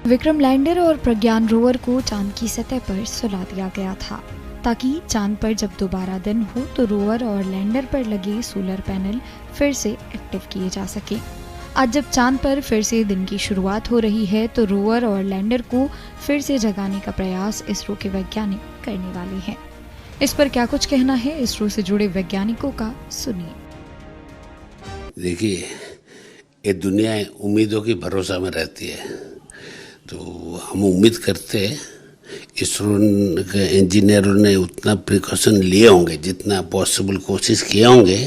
Vikram lander और प्रज्ञान rover को चांद की सतह पर सुला दिया गया था ताकि चांद पर जब दोबारा दिन हो तो रोवर और लैंडर पर लगे सोलर पैनल फिर से एक्टिव किए जा सके। आज जब चांद पर फिर से दिन की शुरुआत हो रही है तो रोवर और लैंडर को फिर से जगाने का प्रयास इसरो के वैज्ञानिक करने वाले हैं। इस पर क्या कुछ कहना है इसरो से जुड़े वैज्ञानिकों का, सुनिए। देखिए, ये दुनिया उम्मीदों की भरोसा में रहती है, तो हम उम्मीद करते हैं इसरो के इंजीनियरों ने उतना प्रिकॉशन लिए होंगे, जितना पॉसिबल कोशिश किए होंगे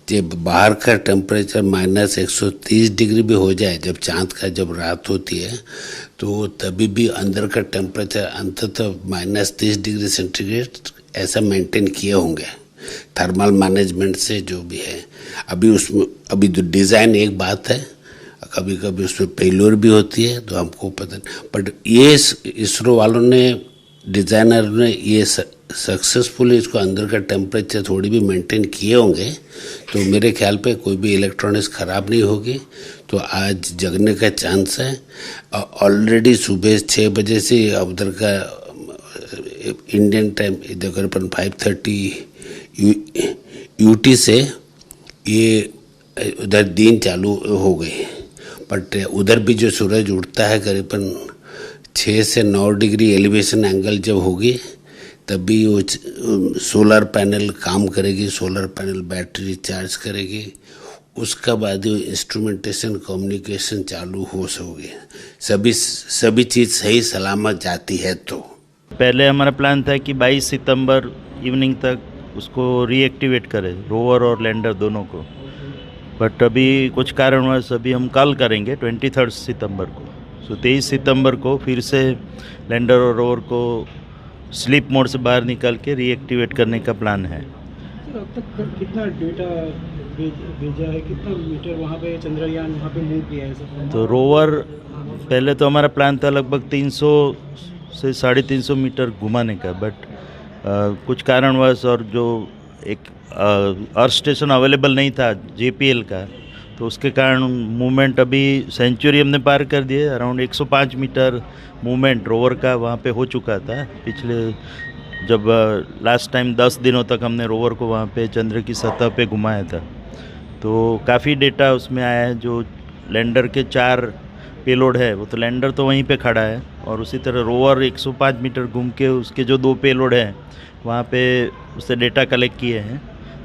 कि बाहर का टेम्परेचर -130 डिग्री भी हो जाए, जब चांद का जब रात होती है तो तभी भी अंदर का टेम्परेचर अंततः -30 डिग्री सेंटीग्रेड ऐसा मेंटेन किए होंगे थर्मल मैनेजमेंट से, जो भी है। अभी तो डिज़ाइन एक बात है, कभी कभी उसमें फेल्योर भी होती है, तो हमको पता नहीं, बट ये इसरो वालों ने, डिज़ाइनर ने ये सक्सेसफुली इसको अंदर का टेम्परेचर थोड़ी भी मेंटेन किए होंगे, तो मेरे ख्याल पे कोई भी इलेक्ट्रॉनिक्स ख़राब नहीं होगी। तो आज जगने का चांस है। ऑलरेडी सुबह 6 बजे से उधर का इंडियन टाइम तकरीबन 5:30 UT से ये उधर दिन चालू हो गई, बट उधर भी जो सूरज उठता है करीबन 6 से 9 डिग्री एलिवेशन एंगल जब होगी तभी वो सोलर पैनल काम करेगी, सोलर पैनल बैटरी चार्ज करेगी, उसका बाद वो इंस्ट्रूमेंटेशन कम्युनिकेशन चालू हो सकेगी, सभी चीज़ सही सलामत जाती है। तो पहले हमारा प्लान था कि 22 सितंबर इवनिंग तक उसको रीएक्टिवेट करें, रोवर और लैंडर दोनों को, बट अभी कुछ कारणवश अभी हम कल करेंगे 23 सितंबर को। सो 23 सितंबर को फिर से लैंडर और रोवर को स्लीप मोड से बाहर निकाल के रीएक्टिवेट करने का प्लान है। अब तक कितना डेटा भेजा है, कितना मीटर वहाँ पे चंद्रयान वहाँ पे मूव किया है सब? तो रोवर पहले तो हमारा प्लान था लगभग 300 से 350 मीटर घुमाने का, बट कुछ कारणवश और जो एक अर्थ स्टेशन अवेलेबल नहीं था JPL का, तो उसके कारण मूवमेंट अभी सेंचुरी हमने पार कर दिए। अराउंड 105 मीटर मूवमेंट रोवर का वहाँ पे हो चुका था पिछले, जब लास्ट टाइम 10 दिनों तक हमने रोवर को वहाँ पे चंद्र की सतह पे घुमाया था, तो काफ़ी डेटा उसमें आया है। जो लैंडर के 4 पेलोड है वो तो लैंडर तो वहीं पे खड़ा है, और उसी तरह रोवर 105 मीटर घूम के उसके जो 2 पेलोड हैं वहाँ पे उससे डेटा कलेक्ट किए हैं,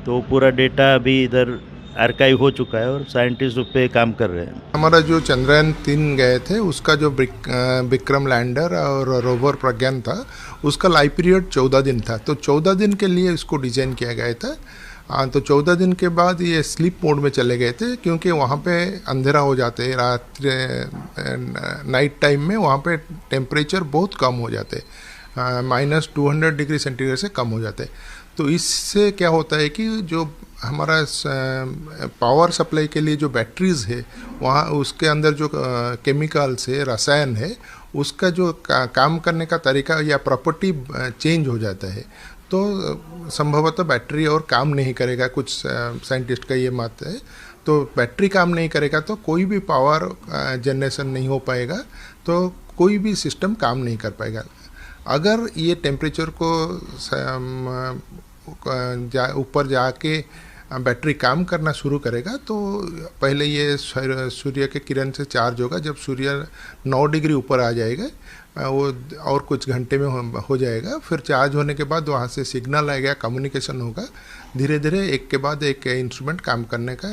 तो पूरा डेटा अभी इधर आर्काइव हो चुका है और साइंटिस्ट उस पर काम कर रहे हैं। हमारा जो चंद्रयान 3 गए थे उसका जो विक्रम लैंडर और रोवर प्रज्ञान था, उसका लाइफ पीरियड 14 दिन था, तो 14 दिन के लिए इसको डिज़ाइन किया गया था। तो 14 दिन के बाद ये स्लीप मोड में चले गए थे, क्योंकि वहाँ पे अंधेरा हो जाते हैं, रात नाइट टाइम में वहाँ पे टेम्परेचर बहुत कम हो जाते, -200 डिग्री सेंटीग्रेड से कम हो जाते। तो इससे क्या होता है कि जो हमारा पावर सप्लाई के लिए जो बैटरीज है वहाँ उसके अंदर जो केमिकल्स है, रसायन है, उसका जो काम करने का तरीका या प्रॉपर्टी चेंज हो जाता है, तो संभवतः बैटरी और काम नहीं करेगा। कुछ साइंटिस्ट का ये मत है, तो बैटरी काम नहीं करेगा तो कोई भी पावर जनरेशन नहीं हो पाएगा, तो कोई भी सिस्टम काम नहीं कर पाएगा। अगर ये टेम्परेचर को ऊपर जाके बैटरी काम करना शुरू करेगा, तो पहले ये सूर्य के किरण से चार्ज होगा। जब सूर्य 9 डिग्री ऊपर आ जाएगा, वो और कुछ घंटे में हो जाएगा, फिर चार्ज होने के बाद वहाँ से सिग्नल आएगा, कम्युनिकेशन होगा, धीरे धीरे एक के बाद एक इंस्ट्रूमेंट काम करने का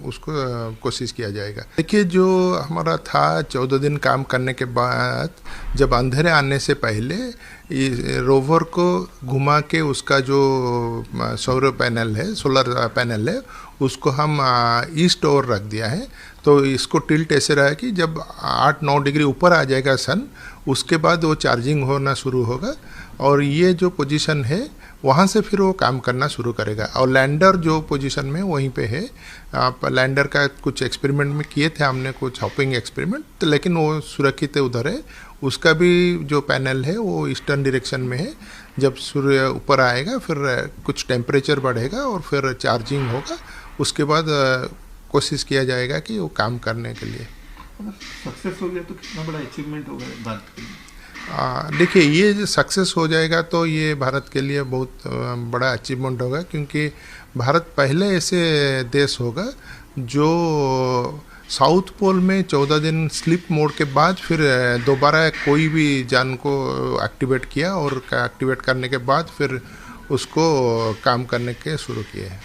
उसको कोशिश किया जाएगा। देखिए, जो हमारा था 14 दिन काम करने के बाद, जब अंधेरे आने से पहले रोवर को घुमा के उसका जो सौर पैनल है, सोलर पैनल है, उसको हम ईस्ट ओर रख दिया है। तो इसको टिल्ट ऐसे रहा है कि जब 8-9 डिग्री ऊपर आ जाएगा सन, उसके बाद वो चार्जिंग होना शुरू होगा, और ये जो पोजीशन है वहाँ से फिर वो काम करना शुरू करेगा। और लैंडर जो पोजीशन में वहीं पे है, लैंडर का कुछ एक्सपेरिमेंट में किए थे हमने, कुछ हॉपिंग एक्सपेरिमेंट, तो लेकिन वो सुरक्षित है उधर है। उसका भी जो पैनल है वो ईस्टर्न डायरेक्शन में है। जब सूर्य ऊपर आएगा फिर कुछ टेम्परेचर बढ़ेगा और फिर चार्जिंग होगा, उसके बाद कोशिश किया जाएगा कि वो काम करने के लिए। अगर सक्सेस हो गया तो कितना बड़ा अचीवमेंट होगा भारत के लिए? देखिए, ये जो सक्सेस हो जाएगा तो ये भारत के लिए बहुत बड़ा अचीवमेंट होगा, क्योंकि भारत पहले ऐसे देश होगा जो साउथ पोल में 14 दिन स्लीप मोड के बाद फिर दोबारा कोई भी जान को एक्टिवेट किया, और एक्टिवेट करने के बाद फिर उसको काम करने के शुरू किए हैं।